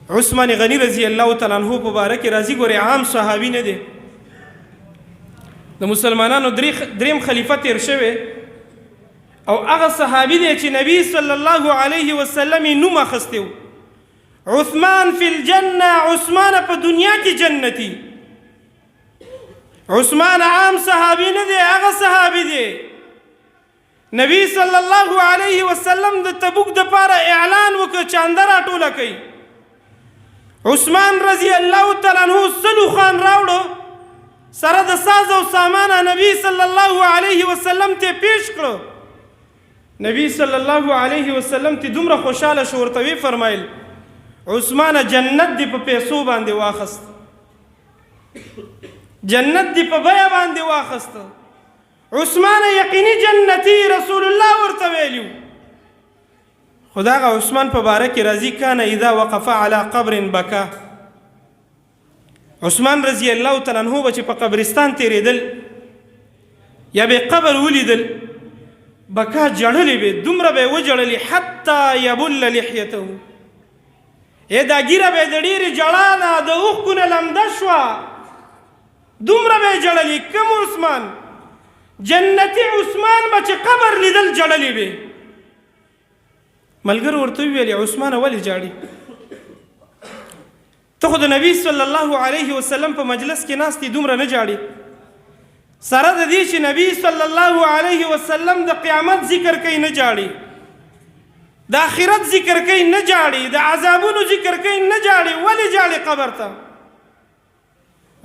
عثمان غنی رضی الله تعالی عنہ په باره کې راځي. ګورې عام صحابي نه دی، د مسلمانانو دریم خلیفه تیر شوی او هغه صحابي دی چې نبی صلی الله علیه وسلم یې نوم اخستی و، عثمان فی الجنه، عثمان په دنیا کې جنتی. عثمان عام صحابي نه دی، هغه صحابي دی. نبی صلی الله علیه وسلم د تبوک د پاره اعلان وکړ چاندر راټوله کوي. عثمان رضی الله تعالی عنہ سلو خان راوړو سره د ساز او سامانه نبی صلی الله علیه وسلم ته پیش کړو. نبی صلی الله علیه وسلم ته دومره خوشاله شو، ورته وی فرمایل عثمان جنت دی په پیسو باندې واخست، جنت دی په بیا باندې واخست. عثمان یقیني جنتی رسول الله ورته ویلو. خداغه عثمان په باره کې راځي کان اذا وقف على قبر بکا. عثمان رضی الله تعالی عنہ به چې په قبرستان تیرېدل یا به قبر ولیدل بکا جړلې به، دومره به وجړلې حتی یبل لحیته، دا ګیره به د ډېرې جړا نه د اوښکو نه لمده شوه، دومره به جړلې. کوم عثمان؟ جنتی عثمان به چې قبر لیدل جړلې به. ملګرو ورته وویل عثمان ولې جاړي؟ ته خو د نبی صلی الله علیه وسلم په مجلس کې ناست یې، دومره نه جاړي. سره د دې چې نبی صلی الله علیه وسلم د قیامت ذکر کوي نه جاړي، د آخرت ذکر کوي نه جاړي، د عذابونو ذکر کوي نه جاړي، ولې جاړي قبر ته؟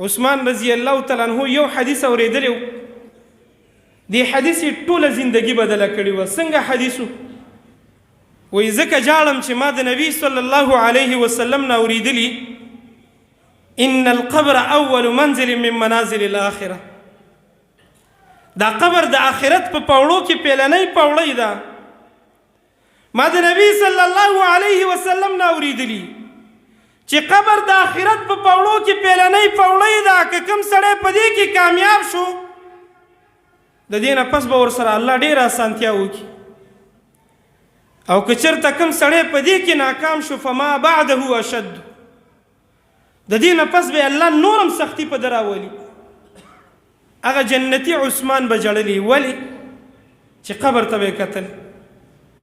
عثمان رضی الله تعالی عنہ یو حدیث اورېدلی و، دې حدیث یې ټوله زندگی بدله کړې وه. څنګه حدیث و؟ وایي ځکه جاړم چې ما د نبی صلی الله علیه وسلم نه اورېدلي ان القبر اول منزل من منازل الاخره. دا قبر د آخرت په پوړو کې پیلنۍ پوړۍ ده. ما د نبی صلی الله علیه وسلم نه اورېدلي چې قبر د آخرت په پوړو کې پیلنۍ پوړۍ ده. که کوم سړی په دې کې کامیاب شو د دې نه پس به ورسره الله ډېره اسانتیا وکړي، او که چېرته کوم سړی په دې کې ناکام شو فما بعده اشد، د دې نه پس به الله نورم سختی په ده راولي. هغه جنتی عثمان به جړلي. ولې؟ چې قبر ته به یې کتل.